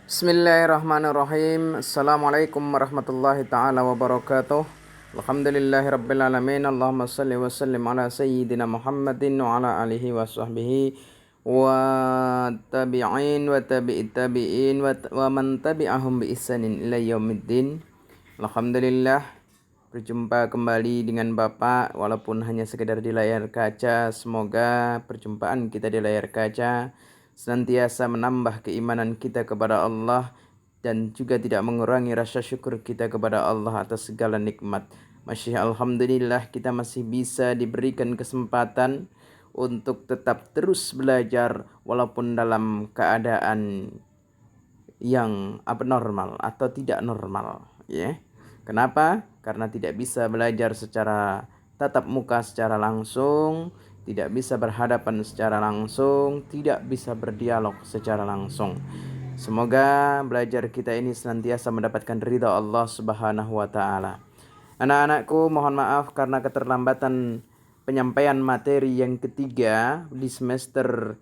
Bismillahirrahmanirrahim. Assalamualaikum warahmatullahi taala wabarakatuh. Alhamdulillahirabbil alamin. Allahumma shalli wa sallim ala sayyidina Muhammadin wa ala alihi wa sahbihi wa tabi'in wa tabi'it tabi'in wa man tabi'ahum bi ihsanin ila yaumiddin. Alhamdulillah, berjumpa kembali dengan Bapak walaupun hanya sekedar di layar kaca. Semoga perjumpaan kita di layar kaca senantiasa menambah keimanan kita kepada Allah dan juga tidak mengurangi rasa syukur kita kepada Allah atas segala nikmat. Alhamdulillah kita masih bisa diberikan kesempatan untuk tetap terus belajar walaupun dalam keadaan yang abnormal atau tidak normal, ya. Kenapa? Karena tidak bisa belajar secara tatap muka secara langsung, tidak bisa berhadapan secara langsung, tidak bisa berdialog secara langsung. Semoga belajar kita ini senantiasa mendapatkan ridha Allah Subhanahu wa taala. Anak-anakku, mohon maaf karena keterlambatan penyampaian materi yang ketiga di semester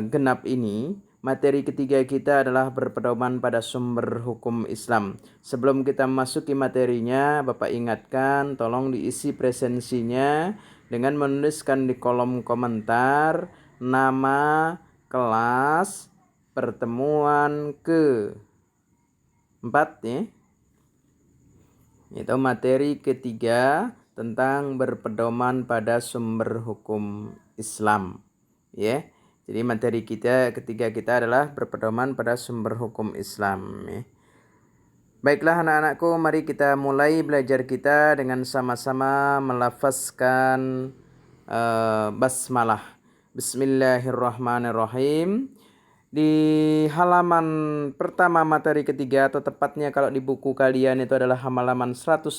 genap ini. Materi ketiga kita adalah berpedoman pada sumber hukum Islam. Sebelum kita memasuki materinya, Bapak ingatkan tolong diisi presensinya dengan menuliskan di kolom komentar nama kelas pertemuan ke-4, ya. Itu materi ketiga tentang berpedoman pada sumber hukum Islam, ya. Jadi materi kita ketiga kita adalah berpedoman pada sumber hukum Islam, ya. Baiklah anak-anakku, mari kita mulai belajar kita dengan sama-sama melafazkan basmalah. Bismillahirrahmanirrahim. Di halaman pertama materi ketiga, atau tepatnya kalau di buku kalian itu adalah halaman 110.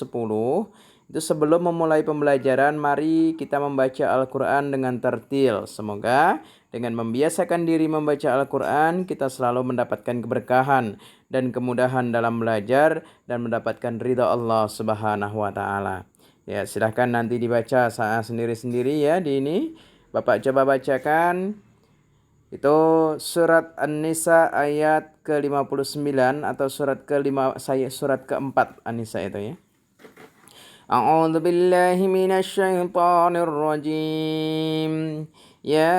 Itu sebelum memulai pembelajaran, mari kita membaca Al-Quran dengan tertil. Semoga dengan membiasakan diri membaca Al-Quran, kita selalu mendapatkan keberkahan dan kemudahan dalam belajar dan mendapatkan ridha Allah Subhanahu wa taala. Ya, silahkan nanti dibaca sendiri-sendiri ya di ini. Bapak coba bacakan. Itu surat An-Nisa ayat ke-59 atau surat keempat An-Nisa itu, ya. A'udzu billahi minasyaitonir rajim. Ya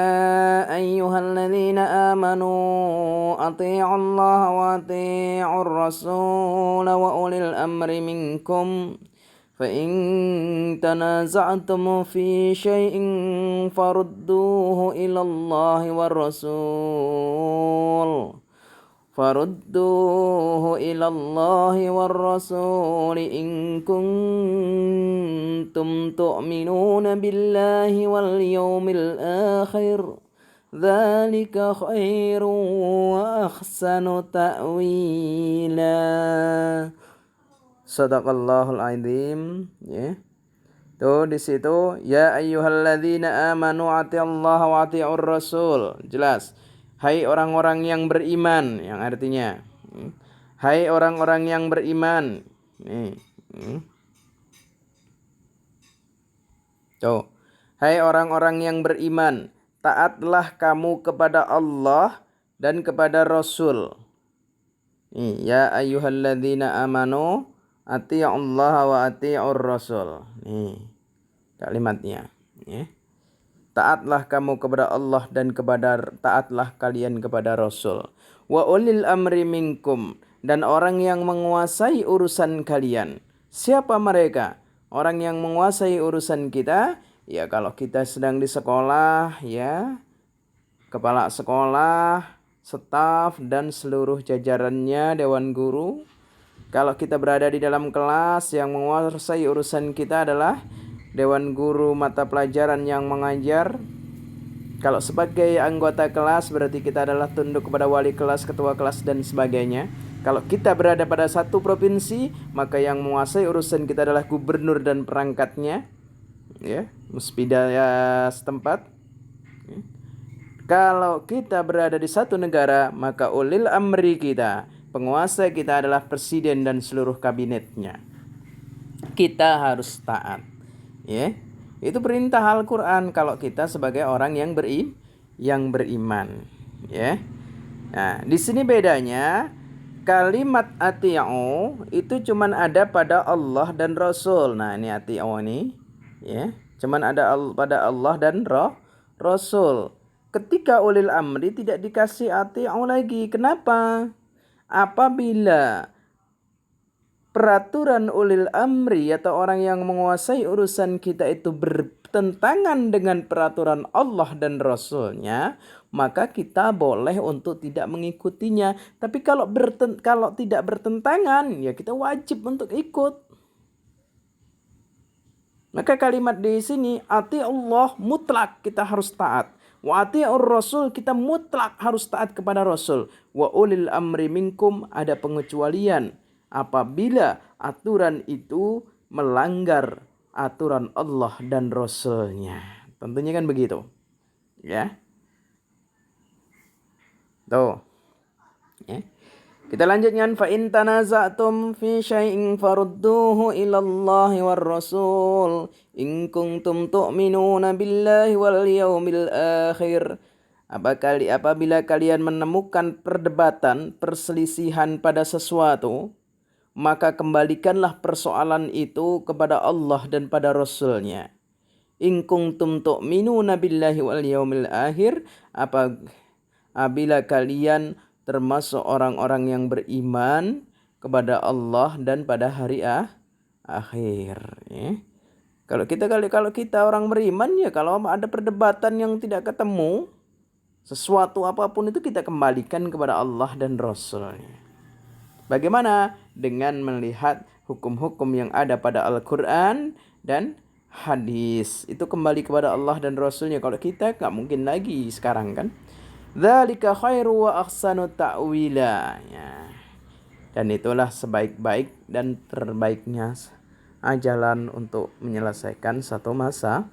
ayyuhalladzina amanu athi'ullaha wa athi'ur rasul wa ulil amri minkum. فإن تنازعتم في شيء فردوه إلى الله والرسول إن كنتم تؤمنون بالله واليوم الآخر ذلك خير وأحسن تأويلا. Sadaqallahul azim, ya. Tuh di situ ya ayyuhalladzina amanu atiallaha wa atiur rasul. Jelas. Hai orang-orang yang beriman, yang artinya hai orang-orang yang beriman. Nih. Tuh. Hai orang-orang yang beriman, taatlah kamu kepada Allah dan kepada Rasul. Nih, ya ayyuhalladzina amanu ati'ullaha wa ati'ur rasul. Nih kalimatnya, ya. Taatlah kamu kepada Allah dan taatlah kalian kepada Rasul. Wa ulil amri minkum, dan orang yang menguasai urusan kalian. Siapa mereka? Orang yang menguasai urusan kita, ya kalau kita sedang di sekolah, ya, kepala sekolah, staf dan seluruh jajarannya, dewan guru. Kalau kita berada di dalam kelas, yang menguasai urusan kita adalah dewan guru mata pelajaran yang mengajar. Kalau sebagai anggota kelas, berarti kita adalah tunduk kepada wali kelas, ketua kelas, dan sebagainya. Kalau kita berada pada satu provinsi, maka yang menguasai urusan kita adalah gubernur dan perangkatnya, ya, muspida ya setempat. Kalau kita berada di satu negara, maka ulil amri kita, penguasa kita adalah presiden dan seluruh kabinetnya. Kita harus taat, ya. Itu perintah Al-Quran kalau kita sebagai orang yang beriman, ya. Nah, di sini bedanya kalimat ati'u itu cuman ada pada Allah dan Rasul. Nah, ini ati'u ini ya, cuman ada pada Allah dan Rasul. Ketika ulil amri tidak dikasih ati'u lagi. Kenapa? Apabila peraturan ulil amri atau orang yang menguasai urusan kita itu bertentangan dengan peraturan Allah dan Rasulnya, maka kita boleh untuk tidak mengikutinya. Tapi kalau tidak bertentangan, ya kita wajib untuk ikut. Maka kalimat di sini ati Allah mutlak kita harus taat. Wa ati'ur Rasul kita mutlak harus taat kepada Rasul. Wa ulil amri minkum ada pengecualian apabila aturan itu melanggar aturan Allah dan Rasulnya. Tentunya kan begitu. Ya. Tuh. Ya. Kita lanjutkan fa in tanaza'tum fi syai'in farudduhu ila Allah war Rasul in kuntum tu'minuna billahi wal yaumil akhir. Apabila kalian menemukan perdebatan, perselisihan pada sesuatu, maka kembalikanlah persoalan itu kepada Allah dan pada Rasulnya. In kuntum tu'minuna billahi wal yaumil akhir, apabila kalian termasuk orang-orang yang beriman kepada Allah dan pada hari akhir. Ya. Kalau kita orang beriman ya, kalau ada perdebatan yang tidak ketemu, sesuatu apapun itu kita kembalikan kepada Allah dan Rasulnya. Bagaimana? Dengan melihat hukum-hukum yang ada pada Al-Quran dan hadis. Itu kembali kepada Allah dan Rasulnya. Kalau kita gak mungkin lagi sekarang kan. Dzalika khairu wa ahsanu ta'wila. Ya. Dan itulah sebaik-baik dan terbaiknya jalan untuk menyelesaikan satu masalah.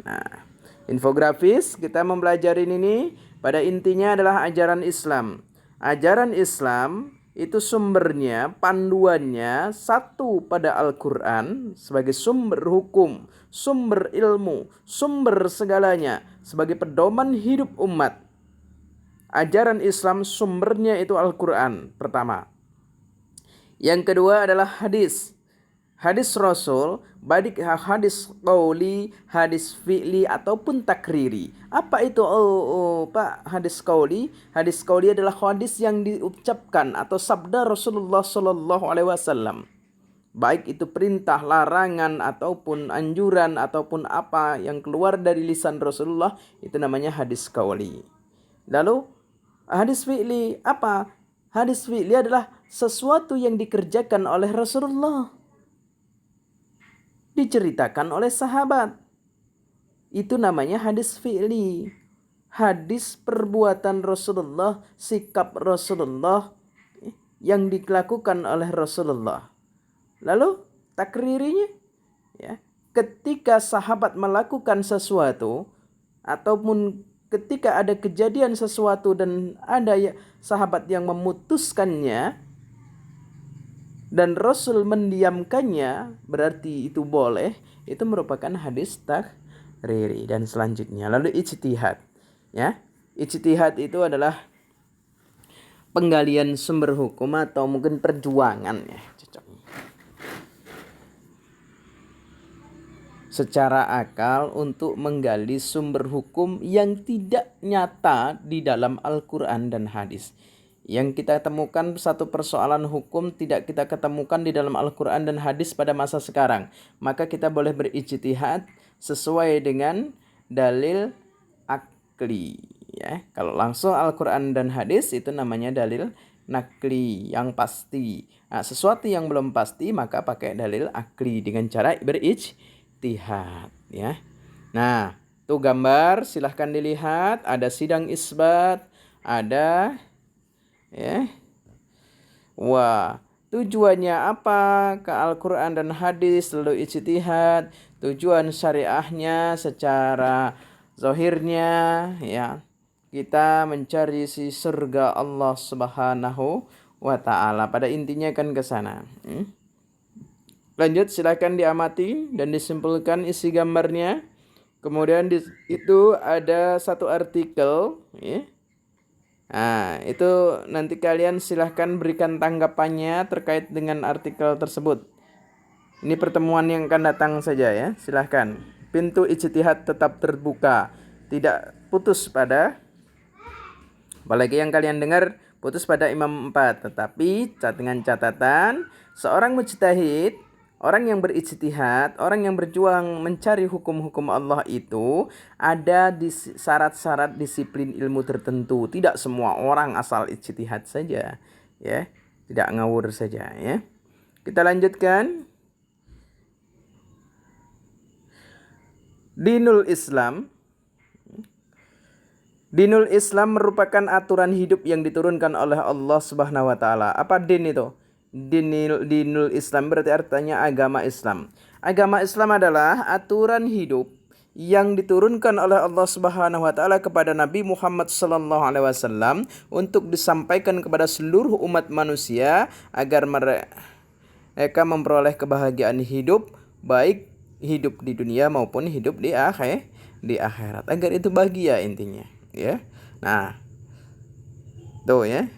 Nah, infografis kita mempelajari ini pada intinya adalah ajaran Islam. Ajaran Islam itu sumbernya, panduannya satu pada Al-Quran sebagai sumber hukum, sumber ilmu, sumber segalanya sebagai pedoman hidup umat. Ajaran Islam sumbernya itu Al-Quran pertama. Yang kedua adalah hadis. Hadis Rasul, baik hadis qauli, hadis fi'li ataupun takriri. Apa itu Pak hadis qauli? Hadis qauli adalah hadis yang diucapkan atau sabda Rasulullah sallallahu alaihi wasallam. Baik itu perintah, larangan ataupun anjuran ataupun apa yang keluar dari lisan Rasulullah, itu namanya hadis qauli. Lalu hadis fi'li apa? Hadis fi'li adalah sesuatu yang dikerjakan oleh Rasulullah, diceritakan oleh sahabat. Itu namanya hadis fi'li. Hadis perbuatan Rasulullah, sikap Rasulullah yang dilakukan oleh Rasulullah. Lalu takririnya, ya, ketika sahabat melakukan sesuatu ataupun ketika ada kejadian sesuatu dan ada sahabat yang memutuskannya dan Rasul mendiamkannya, berarti itu boleh, itu merupakan hadis takriri. Dan selanjutnya lalu ijtihad, ya. Ijtihad itu adalah penggalian sumber hukum atau mungkin perjuangan, ya, secara akal untuk menggali sumber hukum yang tidak nyata di dalam Al-Quran dan hadis. Yang kita temukan satu persoalan hukum tidak kita ketemukan di dalam Al-Quran dan hadis pada masa sekarang. Maka kita boleh berijtihad sesuai dengan dalil akli. Ya, kalau langsung Al-Quran dan hadis itu namanya dalil nakli yang pasti. Nah, sesuatu yang belum pasti maka pakai dalil akli dengan cara berijtihad, ya. Nah, tuh gambar silahkan dilihat, ada sidang isbat, ada, ya. Wah, tujuannya apa? Ke Al-Quran dan hadis lalu ijtihad, tujuan syariahnya secara zahirnya, ya, kita mencari si surga Allah Subhanahu wa ta'ala. Pada intinya kan ke sana. Lanjut, silakan diamati dan disimpulkan isi gambarnya. Kemudian itu ada satu artikel, ya. Nah, itu nanti kalian silahkan berikan tanggapannya terkait dengan artikel tersebut. Ini pertemuan yang akan datang saja ya, silahkan. Pintu ijtihad tetap terbuka, tidak putus pada, apalagi yang kalian dengar putus pada Imam 4. Tetapi dengan catatan, seorang mujtahid, orang yang berijtihad, orang yang berjuang mencari hukum-hukum Allah itu ada di syarat-syarat disiplin ilmu tertentu. Tidak semua orang asal ijtihad saja, ya. Tidak ngawur saja, ya. Kita lanjutkan. Dinul Islam. Dinul Islam merupakan aturan hidup yang diturunkan oleh Allah Subhanahu wa taala. Apa din itu? Dinul Islam berarti artinya agama Islam. Agama Islam adalah aturan hidup yang diturunkan oleh Allah Subhanahu wa taala kepada Nabi Muhammad sallallahu alaihi wasallam untuk disampaikan kepada seluruh umat manusia agar mereka memperoleh kebahagiaan hidup, baik hidup di dunia maupun hidup di akhirat. Agar itu bahagia intinya, ya. Nah, tuh ya.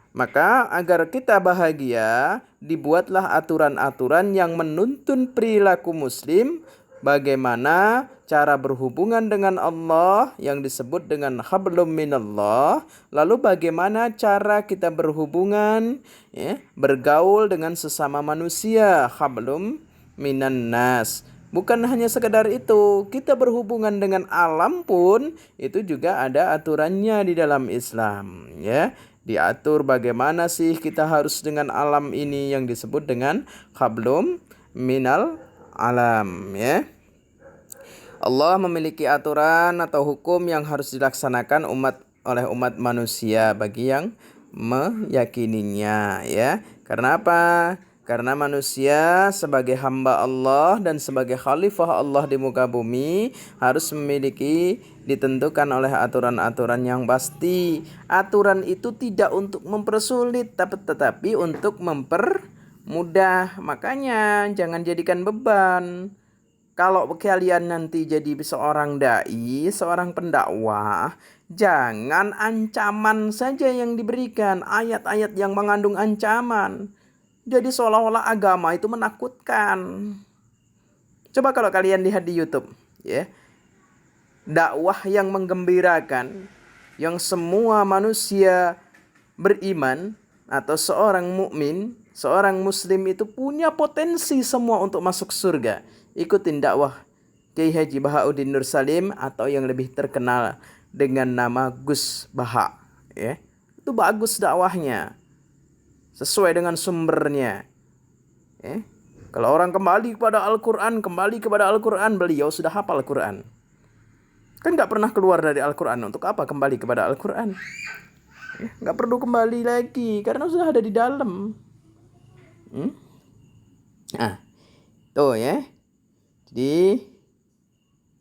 Maka agar kita bahagia, dibuatlah aturan-aturan yang menuntun perilaku muslim, bagaimana cara berhubungan dengan Allah yang disebut dengan hablum minallah, lalu bagaimana cara kita berhubungan, ya, bergaul dengan sesama manusia, hablum minan nas. Bukan hanya sekedar itu, kita berhubungan dengan alam pun itu juga ada aturannya di dalam Islam, ya. Diatur bagaimana sih kita harus dengan alam ini yang disebut dengan hablum minal alam, ya. Allah memiliki aturan atau hukum yang harus dilaksanakan oleh umat manusia bagi yang meyakininya, ya. Karena apa? Karena manusia sebagai hamba Allah dan sebagai khalifah Allah di muka bumi harus memiliki ditentukan oleh aturan-aturan yang pasti. Aturan itu tidak untuk mempersulit tetapi untuk mempermudah. Makanya jangan jadikan beban. Kalau kalian nanti jadi seorang dai, seorang pendakwah, jangan ancaman saja yang diberikan, ayat-ayat yang mengandung ancaman. Jadi seolah-olah agama itu menakutkan. Coba kalau kalian lihat di YouTube, ya. Dakwah yang menggembirakan, yang semua manusia beriman atau seorang mukmin, seorang muslim itu punya potensi semua untuk masuk surga. Ikutin dakwah Kiai Haji Bahauddin Nur Salim atau yang lebih terkenal dengan nama Gus Baha, ya. Itu bagus dakwahnya, sesuai dengan sumbernya, ya. Kalau orang kembali kepada Al-Quran, beliau sudah hafal Al-Quran. Kan gak pernah keluar dari Al-Quran. Untuk apa kembali kepada Al-Quran? Ya, gak perlu kembali lagi karena sudah ada di dalam. Nah, tuh ya. Jadi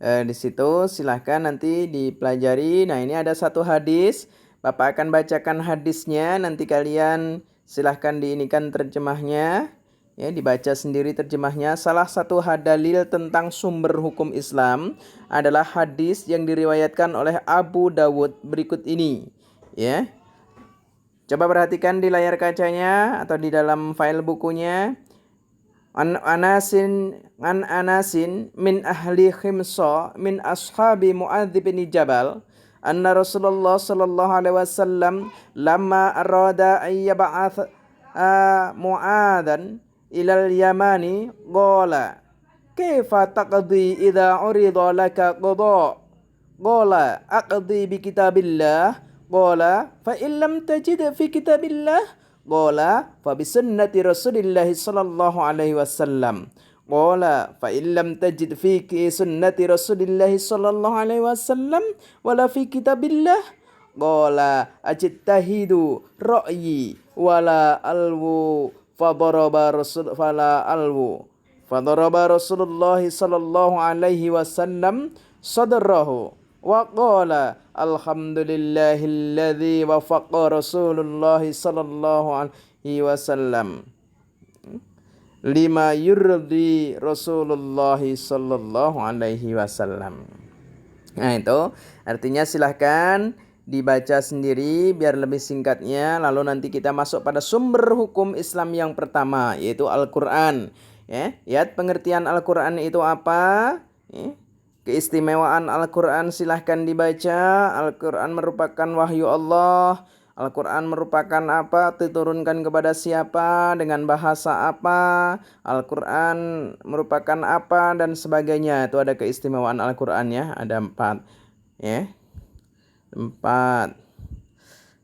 di situ silahkan nanti dipelajari. Nah, ini ada satu hadis. Bapak akan bacakan hadisnya. Nanti kalian silahkan diinikan terjemahnya, ya, dibaca sendiri terjemahnya. Salah satu dalil tentang sumber hukum Islam adalah hadis yang diriwayatkan oleh Abu Dawud berikut ini, ya. Coba perhatikan di layar kacanya atau di dalam file bukunya. An Anasin min ahli Khimsa min ashabi Mu'adz bin Jabal anna Rasulullah sallallahu alaihi wasallam lamma arada an yab'ath Mu'adzan ila al-Yamani qala kaifa taqdi idza urida laka qada qala aqdi bi kitabillah qala fa in lam tajid fi kitabillah qala fa bi sunnati Rasulillah sallallahu alaihi wasallam qala fa in lam tajid fi sunnati Rasulillah sallallahu alaihi wasallam wala fi kitabillah qala ajtahidu ra'yi wala alwu fadaraba Rasulullah sallallahu alaihi wasallam sadrahu wa qala alhamdulillahilladzi wafaqa Rasulullah sallallahu alaihi wasallam lima yurdi Rasulullah sallallahu alaihi wasallam. Nah, itu artinya silahkan dibaca sendiri biar lebih singkatnya. Lalu nanti kita masuk pada sumber hukum Islam yang pertama, yaitu Al-Quran. Ya, lihat pengertian Al-Quran itu apa? Ya. Keistimewaan Al-Quran silahkan dibaca. Al-Quran merupakan wahyu Allah. Al-Quran merupakan apa? Diturunkan kepada siapa? Dengan bahasa apa? Al-Quran merupakan apa? Dan sebagainya. Itu ada keistimewaan Al-Quran ya. Ada 4. Ya. 4.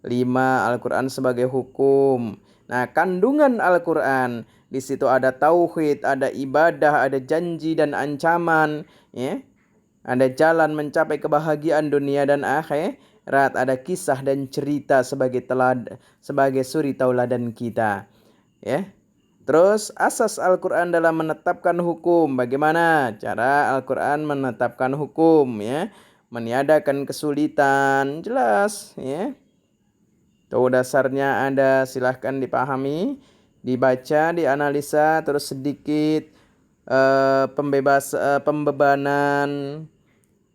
5. Al-Quran sebagai hukum. Nah, kandungan Al-Quran, di situ ada tauhid, ada ibadah, ada janji dan ancaman, ya. Ada jalan mencapai kebahagiaan dunia dan akhirat, ada kisah dan cerita sebagai suri tauladan kita, ya. Terus asas Al-Quran dalam menetapkan hukum. Bagaimana cara Al-Quran menetapkan hukum, ya? Meniadakan kesulitan, jelas, ya. Tuh dasarnya ada, silahkan dipahami, dibaca, dianalisa, terus sedikit pembebanan,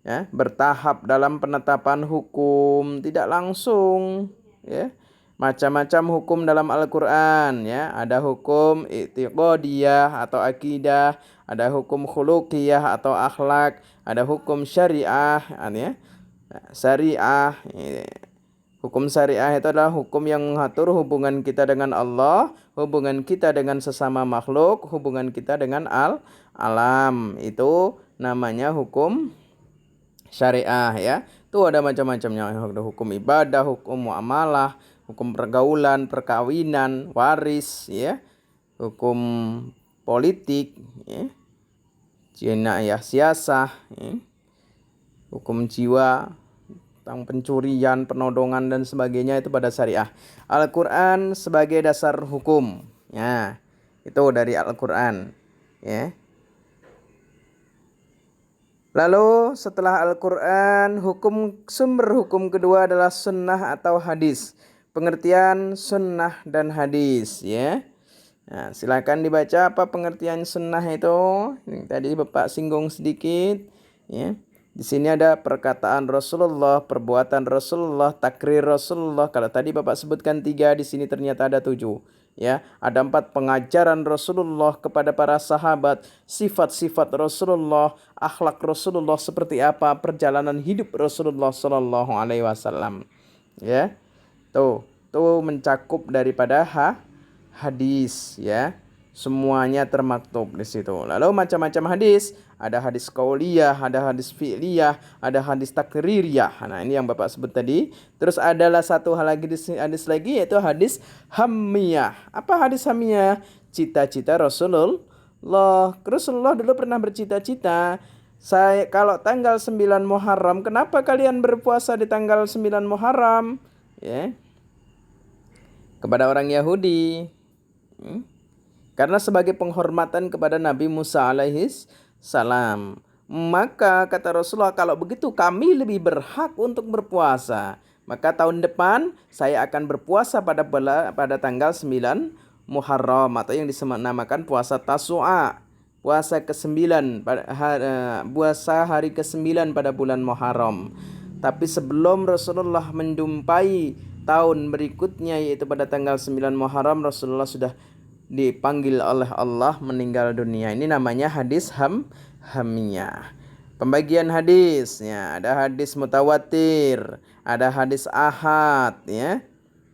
ya, bertahap dalam penetapan hukum, tidak langsung, ya. Macam-macam hukum dalam Al-Quran, ya. Ada hukum i'tiqadiyah atau akidah, ada hukum khuluqiyah atau akhlak, ada hukum syariah, ya. Syariah, ya. Hukum syariah itu adalah hukum yang mengatur hubungan kita dengan Allah, hubungan kita dengan sesama makhluk, hubungan kita dengan alam. Itu namanya hukum syariah, ya. Itu ada macam-macamnya. Ada hukum ibadah, hukum muamalah, hukum pergaulan, perkawinan, waris, ya. Hukum politik, ya. Jinayah siasah, ya. Hukum jiwa, tentang pencurian, penodongan dan sebagainya, itu pada syariah. Al-Quran sebagai dasar hukum, ya, itu dari Al-Quran, ya. Lalu setelah Al-Quran, sumber hukum kedua adalah sunnah atau hadis. Pengertian sunnah dan hadis, ya. Nah, silakan dibaca apa pengertian sunnah itu. Ini tadi Bapak singgung sedikit, ya. Di sini ada perkataan Rasulullah, perbuatan Rasulullah, takrir Rasulullah. Kalau tadi Bapak sebutkan 3, di sini ternyata ada 7. Ya, ada 4 pengajaran Rasulullah kepada para sahabat, sifat-sifat Rasulullah, akhlak Rasulullah seperti apa, perjalanan hidup Rasulullah Shallallahu Alaihi Wasallam. Ya, tuh mencakup daripada hadis, ya. Semuanya termaktub di situ. Lalu macam-macam hadis, ada hadis qauliyah, ada hadis fi'liyah, ada hadis takririyah. Nah, ini yang Bapak sebut tadi. Terus adalah satu hal lagi, hadis lagi, yaitu hadis hammiyah. Apa hadis hammiyah? Cita-cita Rasulullah. Rasulullah dulu pernah bercita-cita, saya kalau tanggal 9 Muharram, kenapa kalian berpuasa di tanggal 9 Muharram? Ya. Kepada orang Yahudi. Karena sebagai penghormatan kepada Nabi Musa alaihis salam. Maka kata Rasulullah, kalau begitu kami lebih berhak untuk berpuasa. Maka tahun depan saya akan berpuasa pada tanggal 9 Muharram, atau yang dinamakan puasa Tasu'a. Puasa ke-9, puasa hari ke-9 pada bulan Muharram. Tapi sebelum Rasulullah menjumpai tahun berikutnya, yaitu pada tanggal 9 Muharram, Rasulullah sudah dipanggil oleh Allah meninggal dunia. Ini namanya hadis hamiyah. Pembagian hadisnya, ada hadis mutawatir, ada hadis ahad, ya.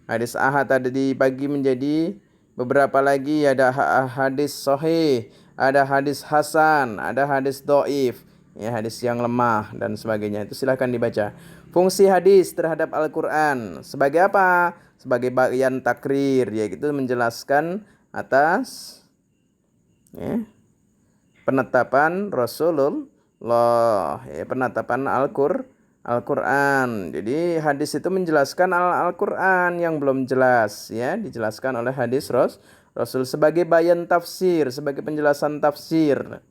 Hadis ahad ada dibagi menjadi beberapa lagi, ada hadis sahih, ada hadis hasan, ada hadis dhaif, ya, hadis yang lemah dan sebagainya. Itu silakan dibaca. Fungsi hadis terhadap Al-Quran sebagai apa? Sebagai bagian takrir, yaitu menjelaskan atas, ya, penetapan Rasulullah, ya, penetapan Al-Quran. Jadi hadis itu menjelaskan Al-Quran yang belum jelas, ya, dijelaskan oleh hadis Rasul sebagai bayan tafsir, sebagai penjelasan tafsir,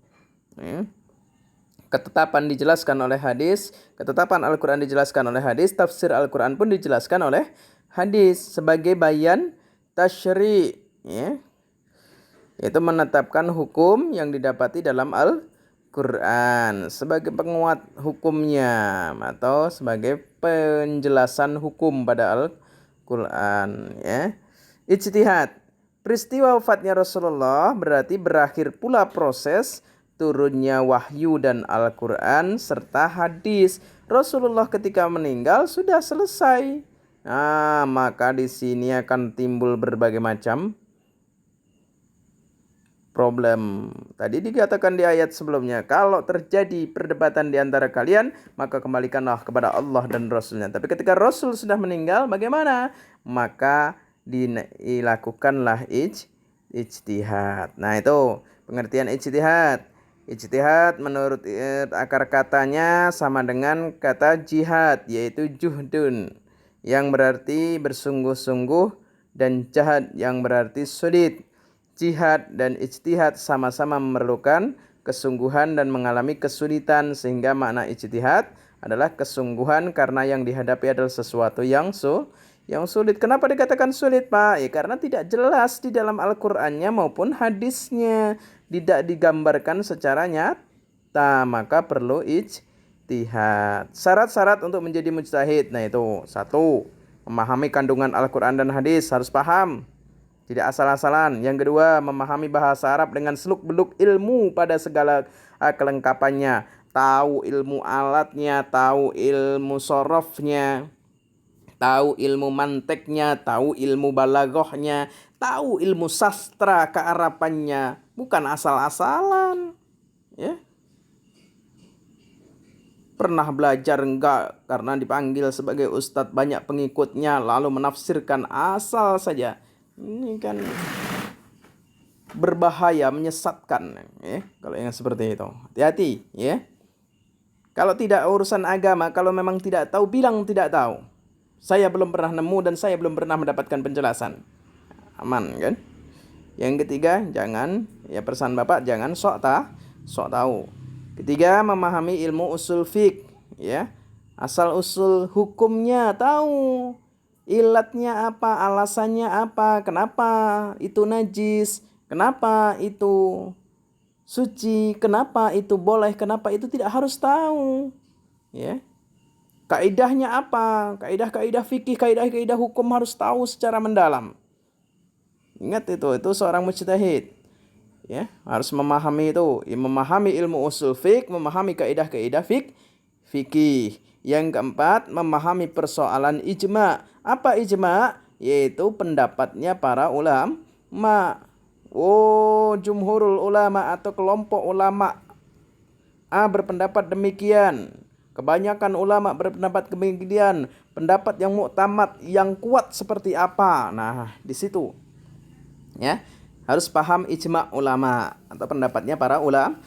ya. Ketetapan dijelaskan oleh hadis, ketetapan Al-Quran dijelaskan oleh hadis, tafsir Al-Quran pun dijelaskan oleh hadis sebagai bayan tasyri', ya. Yaitu menetapkan hukum yang didapati dalam Al-Quran. Quran sebagai penguat hukumnya atau sebagai penjelasan hukum pada Al-Quran, ya. Ijtihad. Peristiwa wafatnya Rasulullah berarti berakhir pula proses turunnya wahyu dan Al-Quran serta hadis. Rasulullah ketika meninggal sudah selesai. Nah, maka di sini akan timbul berbagai macam problem. Tadi dikatakan di ayat sebelumnya, kalau terjadi perdebatan di antara kalian, maka kembalikanlah kepada Allah dan Rasulnya. Tapi ketika Rasul sudah meninggal, bagaimana? Maka dilakukanlah ijtihad. Nah, itu pengertian ijtihad. Ijtihad menurut akar katanya sama dengan kata jihad, yaitu juhdun, yang berarti bersungguh-sungguh, dan jahad yang berarti sulit. Jihad dan ijtihad sama-sama memerlukan kesungguhan dan mengalami kesulitan, sehingga makna ijtihad adalah kesungguhan karena yang dihadapi adalah sesuatu yang sulit. Kenapa dikatakan sulit, Pak? Ya karena tidak jelas di dalam Al-Qur'annya maupun hadisnya, tidak digambarkan secara nyata, maka perlu ijtihad. Syarat-syarat untuk menjadi mujtahid. Nah, itu 1, memahami kandungan Al-Qur'an dan hadis, harus paham, tidak asal-asalan. Yang kedua, memahami bahasa Arab dengan seluk-beluk ilmu pada segala kelengkapannya, tahu ilmu alatnya, tahu ilmu sorofnya, tahu ilmu manteknya, tahu ilmu balaghahnya, tahu ilmu sastra kearapannya, bukan asal-asalan, ya. Pernah belajar enggak? Karena dipanggil sebagai ustadz banyak pengikutnya lalu menafsirkan asal saja. Ini kan berbahaya, menyesatkan, ya. Kalau yang seperti itu, hati-hati, ya. Kalau tidak urusan agama, kalau memang tidak tahu, bilang tidak tahu. Saya belum pernah nemu dan saya belum pernah mendapatkan penjelasan. Aman, kan? Yang ketiga, jangan, ya pesan Bapak, jangan sok tahu. Ketiga, memahami ilmu usul fiqh, ya. Asal usul hukumnya tahu. Ilatnya apa, alasannya apa, kenapa itu najis, kenapa itu suci, kenapa itu boleh, kenapa itu tidak, harus tahu, ya. Kaidahnya apa, kaidah-kaidah fikih, kaidah-kaidah hukum harus tahu secara mendalam. Ingat itu seorang mujtahid, ya, harus memahami itu, memahami ilmu usul fiqh, memahami kaidah-kaidah fikih. Yang keempat, memahami persoalan ijma. Apa ijma? Yaitu pendapatnya para ulama. Jumhurul ulama atau kelompok ulama berpendapat demikian. Kebanyakan ulama berpendapat demikian. Pendapat yang muktamad, yang kuat seperti apa? Nah, di situ, ya, harus paham ijma ulama atau pendapatnya para ulama,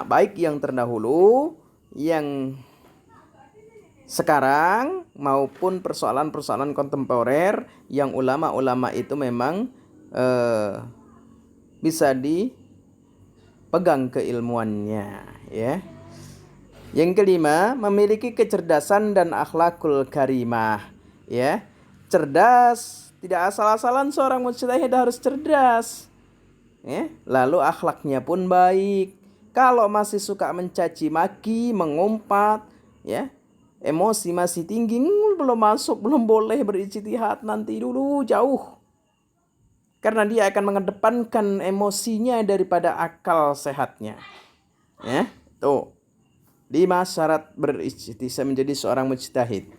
baik yang terdahulu, yang sekarang, maupun persoalan-persoalan kontemporer yang ulama-ulama itu memang bisa dipegang keilmuannya, ya. Yang kelima, memiliki kecerdasan dan akhlakul karimah, ya. Cerdas, tidak asal-asalan seorang mujtahid harus cerdas, ya. Lalu akhlaknya pun baik. Kalau masih suka mencaci maki, mengumpat, ya, emosi masih tinggi, belum masuk, belum boleh berijtihad, nanti dulu, jauh. Karena dia akan mengedepankan emosinya daripada akal sehatnya, ya. Tuh, 5 syarat berijtihad menjadi seorang mujtahid,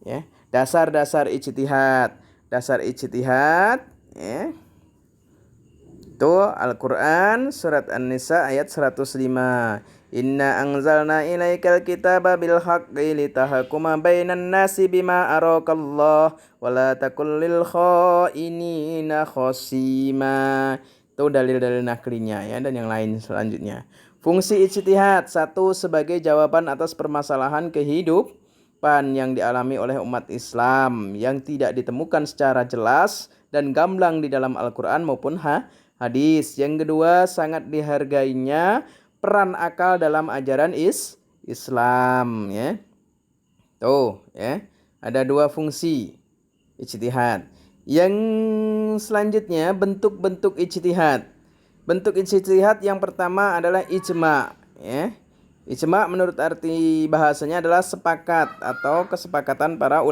ya. Dasar-dasar ijtihad. Dasar ijtihad, ya. Itu Al-Qur'an surat An-Nisa ayat 105. Inna anzalna ilaikal kitaba bil haqqi litahkuma bainan nasi bima arakallah wa la takul lil khainina khasima. Itu dalil-dalil naklinya, ya, dan yang lain selanjutnya. Fungsi ijtihad, 1, sebagai jawaban atas permasalahan kehidupan yang dialami oleh umat Islam yang tidak ditemukan secara jelas dan gamblang di dalam Al-Qur'an maupun hadis. Yang kedua, sangat dihargainya peran akal dalam ajaran Islam, ya. Tuh, ya. Ada 2 fungsi ijtihad. Yang selanjutnya, bentuk-bentuk ijtihad. Bentuk ijtihad yang pertama adalah ijma, ya. Ijma menurut arti bahasanya adalah sepakat atau kesepakatan para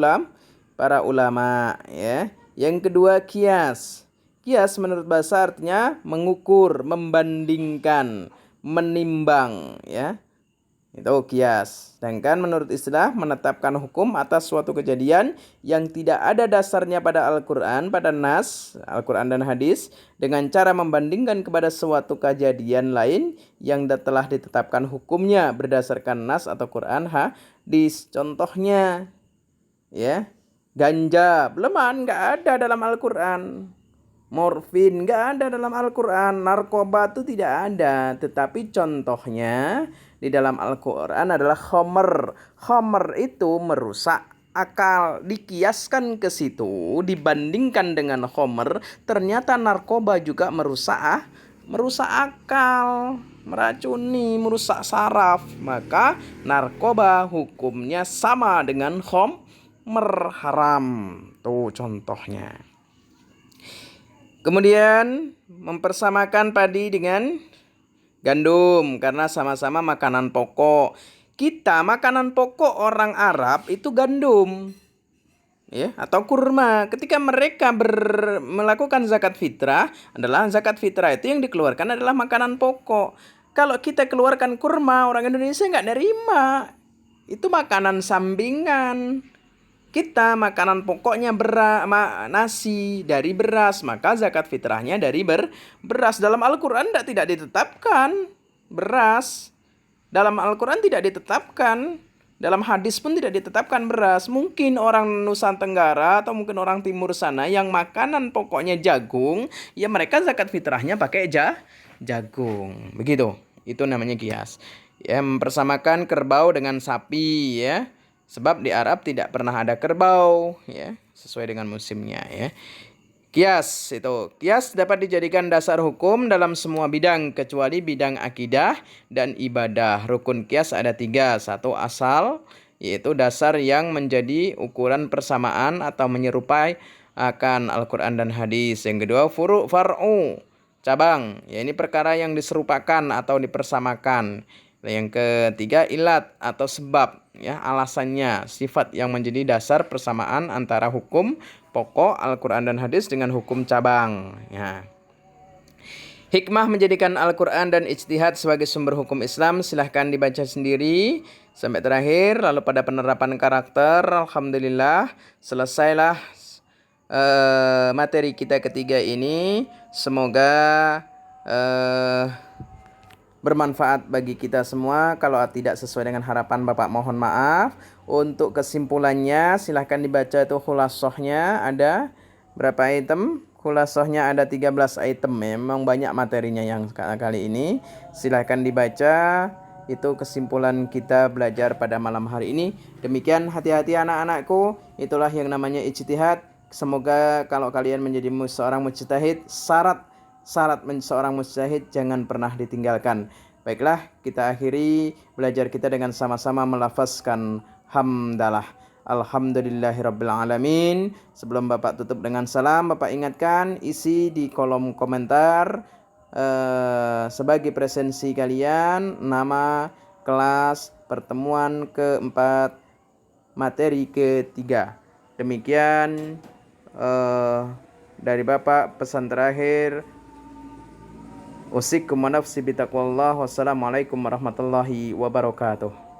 ulama ya. Yang kedua kias. Kias menurut bahasa artinya mengukur, membandingkan, menimbang ya. Itu kias. Sedangkan menurut istilah menetapkan hukum atas suatu kejadian yang tidak ada dasarnya pada Al-Quran, pada nas, Al-Quran dan hadis, dengan cara membandingkan kepada suatu kejadian lain yang telah ditetapkan hukumnya berdasarkan nas atau Quran hadis. Contohnya ya, ganja, beleman nggak ada dalam Al-Quran. Morfin nggak ada dalam Al-Quran, narkoba itu tidak ada. Tetapi contohnya di dalam Al-Quran adalah khomer. Khomer itu merusak akal. Dikiaskan ke situ, dibandingkan dengan khomer, ternyata narkoba juga merusak akal, meracuni, merusak saraf. Maka narkoba hukumnya sama dengan khomer, haram. Tuh contohnya. Kemudian mempersamakan padi dengan gandum karena sama-sama makanan pokok. Kita makanan pokok orang Arab itu gandum ya atau kurma. Ketika mereka melakukan zakat fitrah, adalah zakat fitrah itu yang dikeluarkan adalah makanan pokok. Kalau kita keluarkan kurma, orang Indonesia nggak nerima. Itu makanan sampingan. Kita makanan pokoknya nasi dari beras, maka zakat fitrahnya dari beras. Dalam Al-Quran tidak ditetapkan beras. Dalam Al-Quran tidak ditetapkan. Dalam hadis pun tidak ditetapkan beras. Mungkin orang Nusa Tenggara atau mungkin orang timur sana yang makanan pokoknya jagung, ya mereka zakat fitrahnya pakai jagung. Begitu. Itu namanya kias. Ya, mempersamakan kerbau dengan sapi ya. Sebab di Arab tidak pernah ada kerbau ya, sesuai dengan musimnya ya. Kias itu. Kias dapat dijadikan dasar hukum dalam semua bidang kecuali bidang akidah dan ibadah. Rukun kias ada 3. 1 asal, yaitu dasar yang menjadi ukuran persamaan atau menyerupai akan Al-Quran dan hadis. Yang kedua far'u, cabang. Ya, ini perkara yang diserupakan atau dipersamakan. Yang ketiga ilat atau sebab ya, alasannya, sifat yang menjadi dasar persamaan antara hukum pokok Al-Quran dan hadis dengan hukum cabang ya. Hikmah menjadikan Al-Quran dan ijtihad sebagai sumber hukum Islam silahkan dibaca sendiri sampai terakhir. Lalu pada penerapan karakter, alhamdulillah selesailah materi kita ketiga ini. Semoga bermanfaat bagi kita semua. Kalau tidak sesuai dengan harapan Bapak, mohon maaf. Untuk kesimpulannya silahkan dibaca itu khulasohnya ada berapa item? Khulasohnya ada 13 item. Memang banyak materinya yang kali ini. Silahkan dibaca. Itu kesimpulan kita belajar pada malam hari ini. Demikian, hati-hati anak-anakku. Itulah yang namanya ijtihad. Semoga kalau kalian menjadi seorang mujtahid, syarat seorang mujtahid jangan pernah ditinggalkan. Baiklah, kita akhiri belajar kita dengan sama-sama melafazkan hamdalah. Alhamdulillahirabbil alamin. Sebelum Bapak tutup dengan salam, Bapak ingatkan isi di kolom komentar sebagai presensi kalian nama, kelas, pertemuan keempat, materi ketiga. Demikian dari Bapak pesan terakhir. Usikum wa nafsi bitaqwallah. Wassalamualaikum warahmatullahi wabarakatuh.